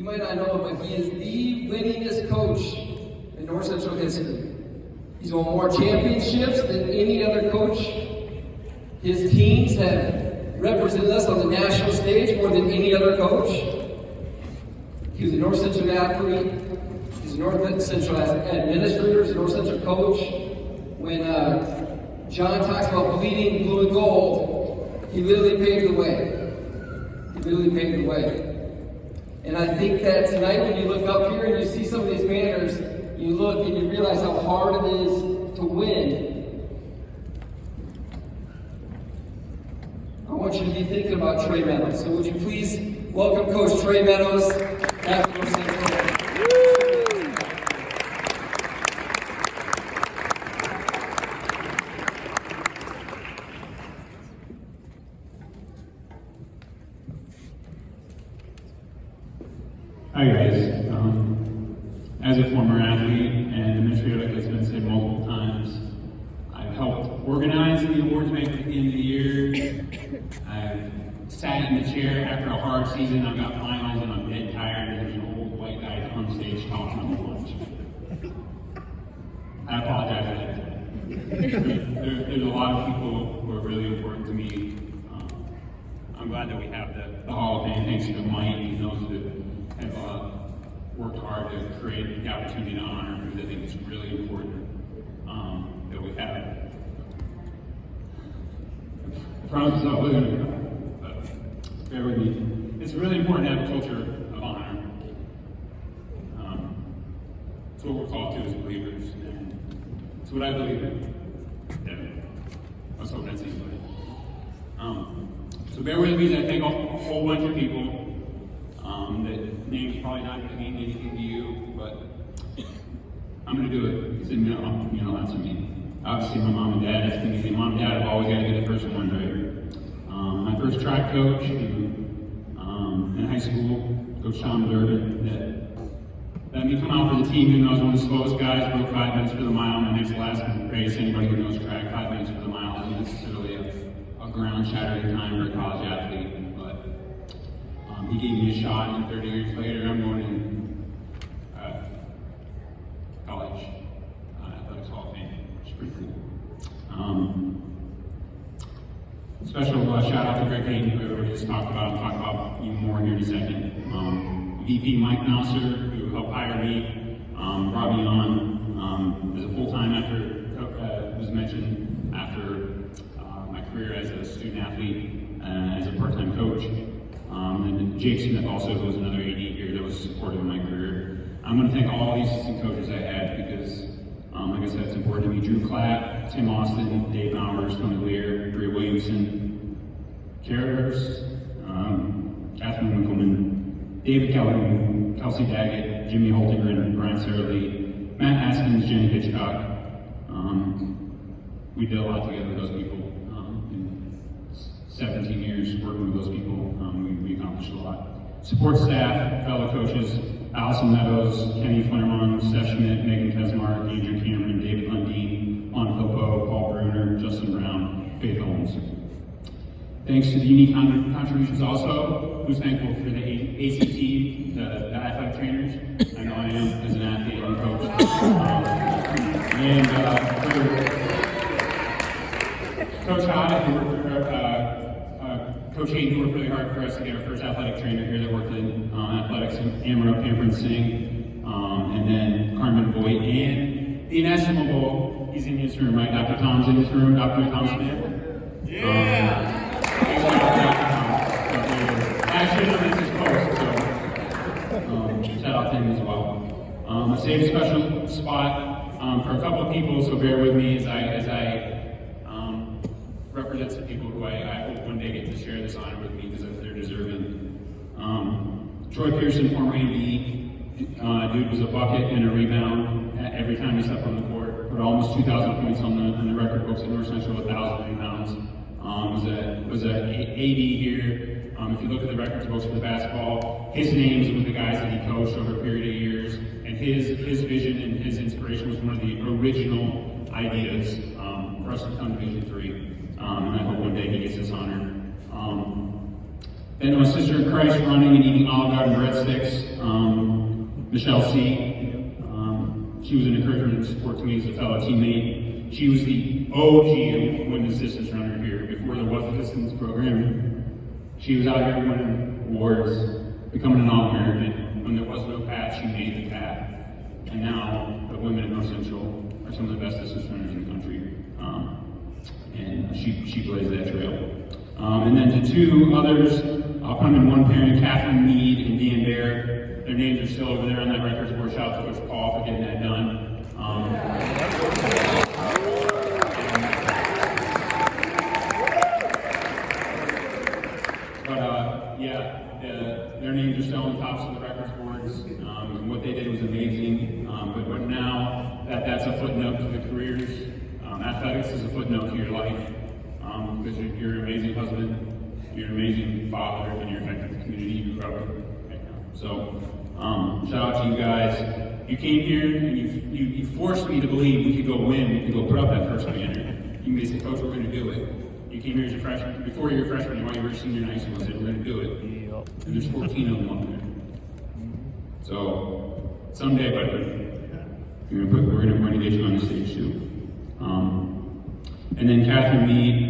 You might not know him, but he is the winningest coach in North Central history. He's won more championships than any other coach. His teams have represented us on the national stage more than any other coach. He was a North Central athlete. He's a North Central administrator. He's a North Central coach. When John talks about bleeding blue and gold, he literally paved the way. He literally paved the way. And I think that tonight when you look up here and you see some of these banners, you look and you realize how hard it is to win. I want you to be thinking about Trey Meadows. So would you please welcome Coach Trey Meadows at North Central. Hi guys, as a former athlete and administrator, like it's been said multiple times, I've helped organize the awards night at the end of the year. I've sat in the chair after a hard season, I've got finals and I'm dead tired and there's an old white guy on stage talking on the lunch. I apologize for that. There's a lot of people who are really important to me. I'm glad that we have the Hall of Fame, thanks to Mike and those that have worked hard to create the opportunity to honor him. I think it's really important that we have it. I promise it's not living in it, but bear with me. It's really important to have a culture of honor. It's what we're called to as believers, and it's what I believe in. Yeah. Let's hope that's easy. So bear with me as I thank a whole bunch of people. That name's probably not going to mean anything to you, but I'm going to do it because that's me. Obviously, my mom and dad, that's the mom and dad have always got to get the first one right. My first track coach in high school, Coach Sean Durden, that let me come out for the team even though I was one of the slowest guys, broke 5 minutes for the mile in the next last race. Anybody who knows track, 5 minutes for the mile isn't necessarily a ground-shattering time for a college athlete. He gave me a shot, and 30 years later, I'm going in college athletics Hall of Fame, which is pretty cool. Special shout out to Greg Hayden, who everybody just talked about. I'll talk about even more here in a second. VP Mike Mouser, who helped hire me, brought me on as a full-time after, was mentioned, after my career as a student athlete and as a part-time coach. And Jake Smith also was another AD here that was supportive of my career. I'm going to thank all these assistant coaches I had because, like I said, it's important to me. Drew Clapp, Tim Austin, Dave Bowers, Tony Lear, Bria Williamson, Kara Hurst, Catherine Winkleman, David Calhoun, Kelsey Daggett, Jimmy Holtigren, Brian Sarah-Lee, Matt Haskins, Jenny Hitchcock. We did a lot together with those people. 17 years working with those people, we accomplished a lot. Support staff, fellow coaches, Allison Meadows, Kenny Flairmont, Steph Schmidt, Megan Kesmark, Andrew Cameron, David Lundeen, Lon Filippo, Paul Bruner, Justin Brown, Faith Owens. Thanks to the unique contributions also, who's thankful for the ACT, the athletic trainers. I know I am as an athlete and coach. And for Coach Hott, Coach Hayden, who worked really hard for us to get our first athletic trainer here that worked in athletics, Amara Pamperin Singh, and then Carmen Voigt, and the inestimable, he's in this room, right? Dr. Tom's in this room, Dr. Tom Smith. Yeah! I should have missed his post, so shout out to him as well. I saved a special spot for a couple of people, so bear with me as I represent some people who I hope one day get to share this honor with me because they're deserving. Troy Pearson, former AD, dude was a bucket and a rebound every time he stepped on the court. Put almost 2,000 points on the record books at North Central, 1,000 rebounds. Was a AD here. If you look at the records books for the basketball, his name is with the guys that he coached over a period of years, and his vision and his inspiration was one of the original ideas for us to come to Division III. And I hope one day he gets this honor. Then my sister in Christ running and eating Olive Garden breadsticks, Michelle C. She was an encouragement and support to me as a fellow teammate. She was the OG women's distance runner here before there was a distance program. She was out here winning awards, becoming an All-American. When there was no path, she made the path. And now the women in North Central are some of the best distance runners in the country. And she blazed that trail. And then to two others, I'll put them in one pairing, Catherine Mead and Dan Bear. Their names are still over there on that records board. Shout out to Coach Paul for getting that done. Their names are still on the tops of the records boards. And what they did was amazing. But now that's a footnote to the careers. Athletics is a footnote to your life. Because you're an amazing husband, you're an amazing father, and you're affecting the community you grew up in. So, shout out to you guys. You came here and you forced me to believe we could go win, we could go put up that first banner. You made say, Coach, we're going to do it. You came here as a freshman, before you were a freshman, while you were a senior in high school, and said, we're going to do it. And there's 14 of them up there. So, someday, buddy, we're going to get you on the stage too. And then Catherine Mead.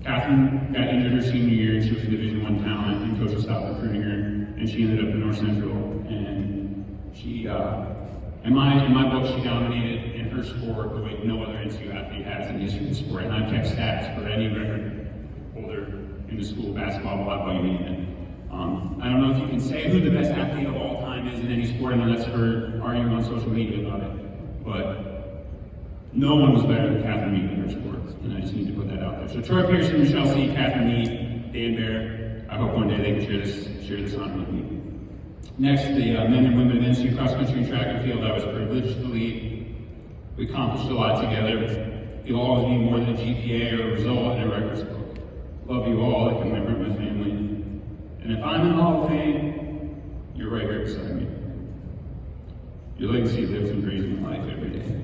Catherine got injured her senior year, and she was a Division I talent, and coaches stopped recruiting her, and she ended up in North Central. And she, in my book, she dominated in her sport the way no other NCU athlete has in the history of the sport. And I've kept stats for any record holder in the school basketball, blah, blah, you name it. I don't know if you can say who the best athlete of all time is in any sport. I know that's for arguing on social media about it, but no one was better than Catherine Mead in her sport, and I just need to put that out there. So Troy Pearson, Michelle C., Catherine Mead, Dan Bear, I hope one day they can share this honor with me. Next, the men and women of NCU cross country and track and field I was privileged to lead. We accomplished a lot together. You'll always be more than a GPA or a result in a records book. Love you all like a member of my family. And if I'm in the Hall of Fame, you're right here beside me. Your legacy lives and breathes in my life every day.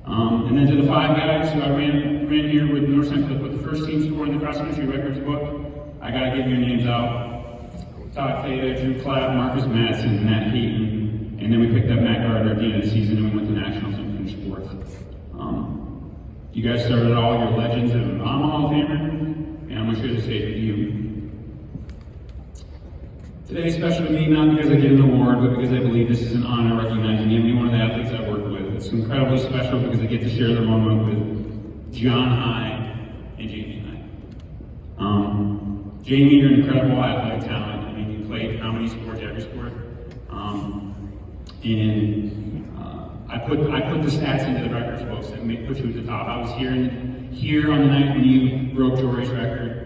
And then to the five guys who I ran here with North Central to put the first team score in the cross country records book, I gotta give your names out. Todd Fada, Drew Clapp, Marcus Madsen, Matt Hayton, and then we picked up Matt Gardner at the end of the season and we went to nationals and finished fourth. You guys started all your legends, and I'm a Hall of Famer, and I'm gonna share the stage with you. Today's special to me, not because I get an award, but because I believe this is an honor recognizing every one of the athletes I work with. It's incredibly special because I get to share the moment with John High and Jamie High. Jamie, you're an incredible athletic talent. I mean, you played how many sports? Every sport. I put the stats into the records books that put you at the top. I was here on the night when you broke Jory's record.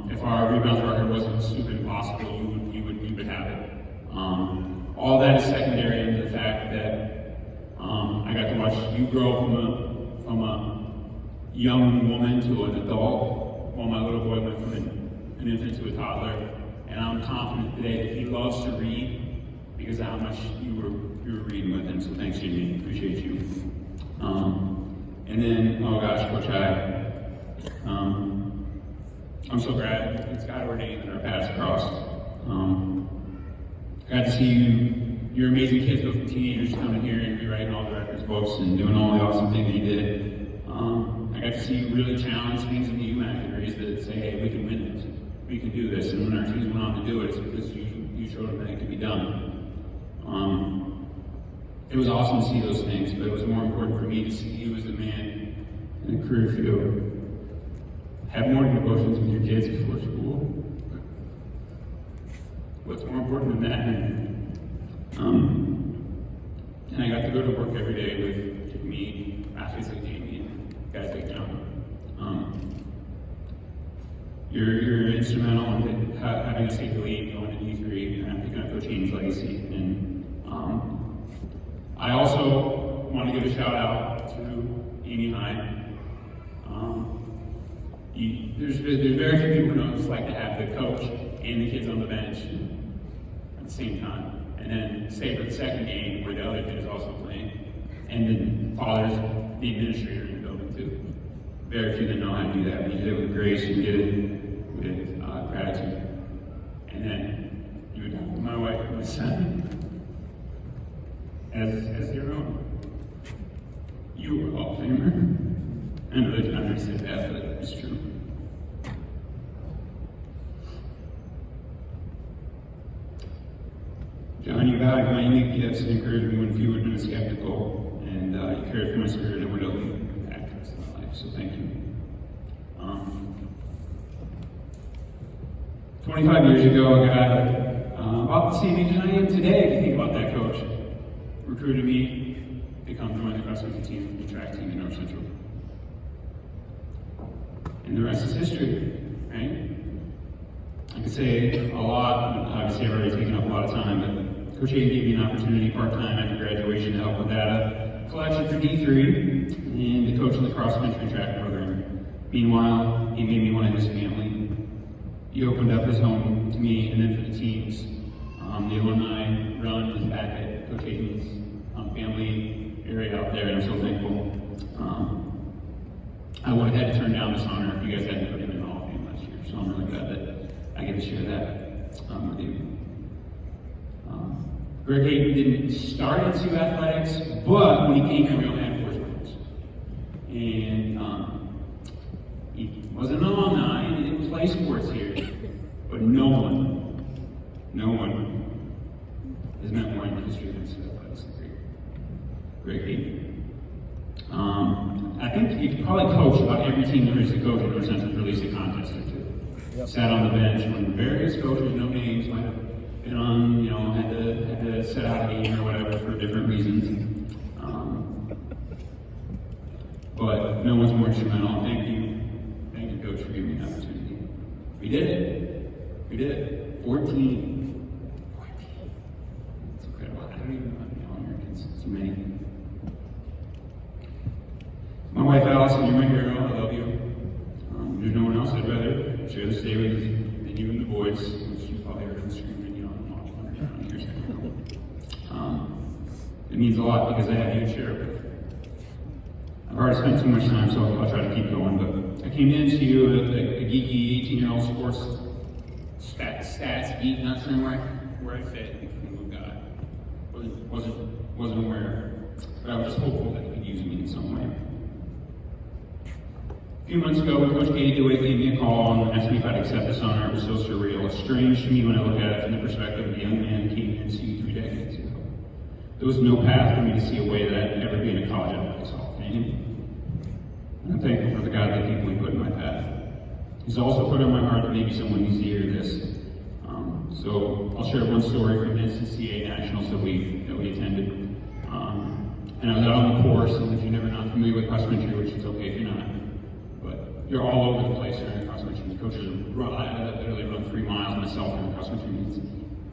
If our rebounds record wasn't stupid impossible, you would have it. All that is secondary into the fact that I got to watch you grow from a young woman to an adult, while my little boy went from an infant to a toddler. And I'm confident today that he loves to read because of how much you were reading with him. So thanks, Jimmy. Appreciate you. And then, oh gosh, Coach High. I'm so glad it's God ordained that our paths crossed. Got to see your amazing kids go from teenagers coming here and rewriting all the records books and doing all the awesome things you did. I got to see you really challenge things in the UMAC categories that say, hey, we can win this, we can do this. And when our teams went on to do it, it's because you showed them that it could be done. It was awesome to see those things, but it was more important for me to see you as a man in a career field. Have morning devotions with your kids before school. What's more important than that? And I got to go to work every day with me, athletes like Jamie, and guys like John. You're instrumental in having us take the lead going to D3, and I'm picking up Coach Hayden's legacy. And I also want to give a shout out to Amy High. There's very few people who know what it's like to have the coach and the kids on the bench at the same time, and then stay for the second game where the other kid is also playing, and then fathers, the administrator in the building too. Very few that know how to do that. You did it with grace, you did it with then you adopt my wife and my son as your own. You were a Hall of Famer. I know that I never said that, but it's true. John, you valued my unique gifts and encouraged me when few had been skeptical, and you cared for my spirit and would open impact the rest of my life, so thank you. 25 years ago, a guy about the same age as I am today, if you think about that, coach, recruited me to come join the cross-country team, the track team in North Central. And the rest is history, right? I could say a lot, obviously I've already taken up a lot of time, but Coach Hayden gave me an opportunity part-time after graduation to help with data collection for D3 and to coach in the cross-country track program. Meanwhile, he made me one of his family. He opened up his home to me and then for the teams. The alumni run is back at Coach Hayden's family area out there, and I'm so thankful. I would have had to turn down this honor if you guys hadn't put him in the Hall of Fame last year, so I'm really glad that I get to share that with you. Greg Hayden didn't start NCU athletics, but when he came here, we only had 4 sports. And he wasn't an alumni, he didn't play sports here, but no one has meant more in the history of NCU athletics than Greg Hayden. I think he could probably coach about every team there is to coach in North Central to release a contest or two. Yep. Sat on the bench when various coaches, no names, might have been on, had to set out a game or whatever for different reasons. But no one's more instrumental. Thank you, Coach, for giving me the opportunity. We did it. 14. It's incredible. I don't even know how many All-Americans. It's many. My wife Allison, you're my hero. I love you. There's no one else I'd rather share this day with than you and the boys, which you probably heard them screaming, years ago. It means a lot because I have you to share it with. I've already spent too much time, so I'll try to keep going. But I came to NCU, a geeky 18-year-old sports stats geek, not sure where I fit in the kingdom of God. Wasn't aware, but I was just hopeful that He could use me in some way. A few months ago, Coach Katie DeWitt gave me a call and asked me if I'd accept this honor. It was so surreal. It's strange to me when I look at it from the perspective of a young man who came to NCU 3 decades ago. There was no path for me to see a way that I'd ever be in a college athletics Hall of Fame. I'm thankful for the godly people He put in my path. He's also put on my heart that maybe someone needs to hear this. So I'll share one story from the NCCA Nationals that we attended. And I was out on the course, and if you're never not familiar with cross country, which is okay if you're not, you're all over the place during cross country. The coaches I literally run 3 miles myself in cross country meets.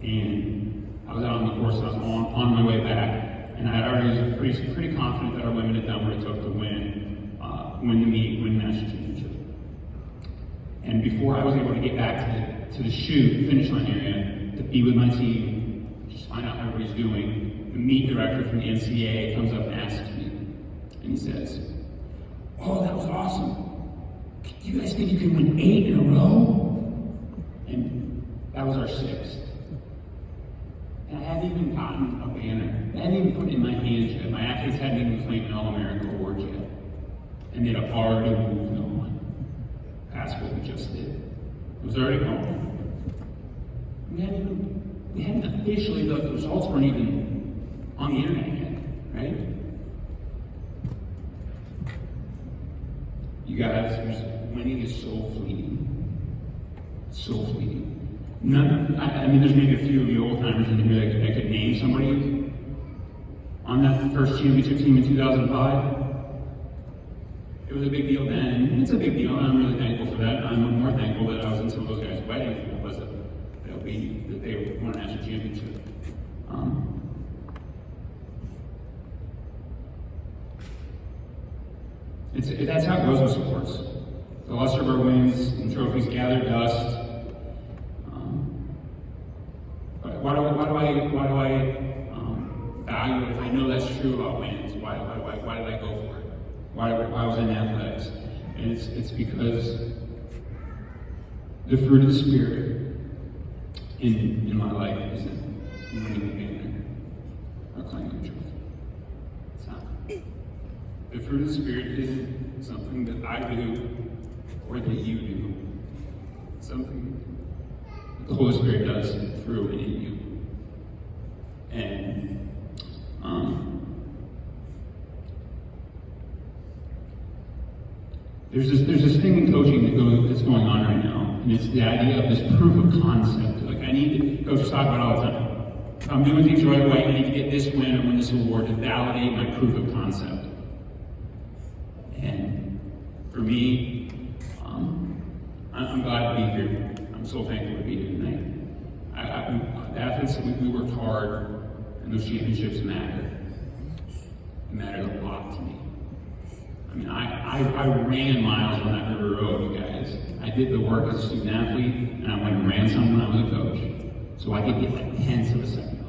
And I was out on the course and I was on my way back. And I already was pretty confident that our women had done what it took to win the meet, win the national championship. And before I was able to get back to the finish line area, to be with my team, just find out how everybody's doing, the meet director from the NCAA comes up and asks me, and he says, "Oh, that was awesome. Do you guys think you can win 8 in a row?" And that was our 6th. And I hadn't even gotten a banner. I hadn't even put it in my hands yet. My athletes hadn't even claimed an All-American award yet. And they'd already moved on past what we just did. It was already gone. We hadn't officially, the results weren't even on the internet yet, right? You guys, winning is so fleeting. So fleeting. There's maybe a few of you old timers in here that could name somebody on that first championship team in 2005. It was a big deal then, and it's a big deal, and I'm really thankful for that. I'm more thankful that I was in some of those guys' weddings than it was that they won a national championship. That's how it goes with sports. The luster of our wins and trophies gather dust. But why do I value it if I know that's true about wins? Why did I go for it? Why was I in athletics? And it's because the fruit of the Spirit in my life isn't winning the game or claiming the truth. It's not. The fruit of the Spirit isn't something that I do or that you do. It's something that the Holy Spirit does through and in you. And there's this thing in coaching that's going on right now, and it's the idea of this proof of concept. Like, coaches talk about it all the time. If I'm doing things the right way, I need to get this win or win this award to validate my proof of concept. And for me, I'm glad to be here. I'm so thankful to be here tonight. The athletes, we worked hard, and those championships matter. It mattered a lot to me. I mean, I ran miles on that river road, you guys. I did the work as a student athlete, and I went and ran some when I was a coach. So I could get like tenths of a second,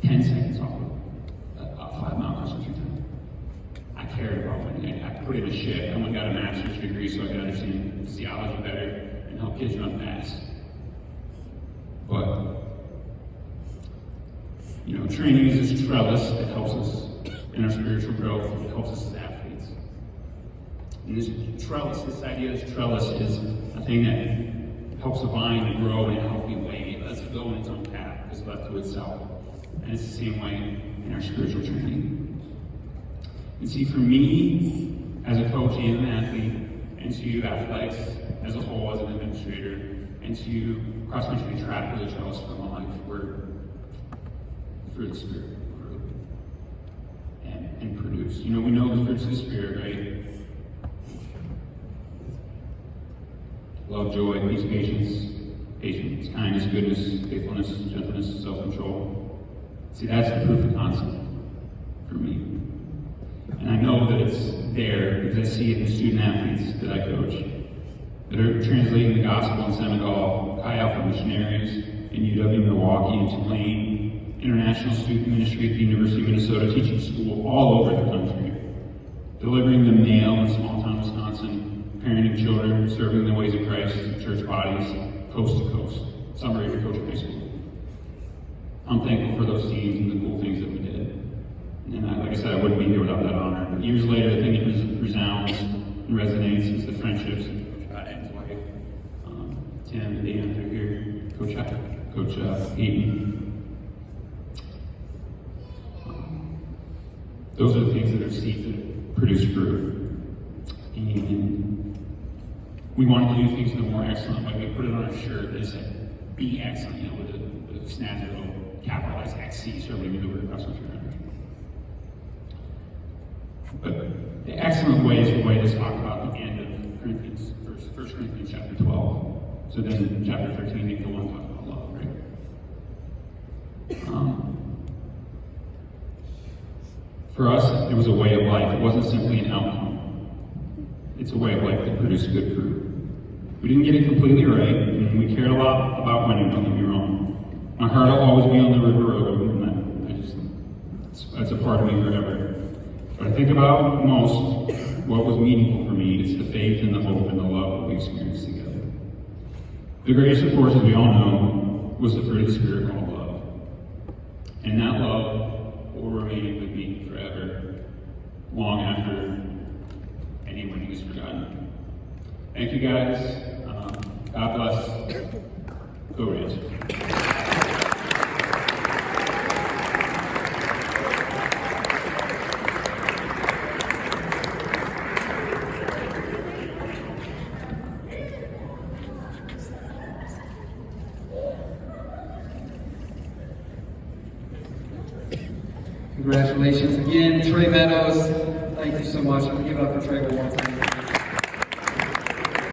10 seconds off of a 5 mile cross country time. I cared about winning. I put in a shift. I went and got a master's degree so I could understand physiology better and help kids run fast. But, you know, training is this trellis that helps us in our spiritual growth. It helps us as athletes. And this trellis, this idea of this trellis is a thing that helps the vine to grow in a healthy way. It lets it go in its own path, it's left to itself. And it's the same way in our spiritual training. And see, for me, as a coach and an athlete, NCU athletics as a whole, as an administrator, NCU cross-country track really trellis for my life. We're through the Spirit and produce. You know, we know the fruits of the Spirit, right? Love, joy, peace, patience, kindness, goodness, faithfulness, gentleness, self-control. See, that's the proof of concept for me. And I know that it's there because I see it in student athletes that I coach that are translating the gospel in Senegal, Chi Alpha missionaries in UW Milwaukee and Tulane, international student ministry at the University of Minnesota, teaching school all over the country, delivering the mail in small town Wisconsin, parenting children, serving the ways of Christ in church bodies, coast to coast. Some are even coaching high school. I'm thankful for those teams and the cool things that we did. And like I said, I wouldn't be here without that honor. But years later, the thing that resounds and resonates is the friendships of Coach Scott and his wife, Tim and Dan, they're here, Coach Hayden. Those are the things that are seeds that produce fruit. And we wanted to do things in a more excellent way. We put it on our shirt that said, be excellent, you know, with the snazzy little capitalized XC, so we knew we were cross-country runners. But the excellent way is the way that's talked about at the end of Corinthians, 1 Corinthians chapter 12. So then in chapter 13, they go on to talk about love, right? For us, it was a way of life. It wasn't simply an outcome. It's a way of life that produced good fruit. We didn't get it completely right, and we cared a lot about winning, don't get me wrong. My heart will always be on the river road, and that's a part of me forever. But I think about most what was meaningful for me. It's the faith and the hope and the love that we experienced together. The greatest, of course, as we all know, was the fruit of the Spirit called love. And that love will remain with me forever, long after any winning is forgotten. Thank you, guys. God bless. Go Rays. Congratulations again, Trey Meadows. Thank you so much. I'll give it up for Trey one more time.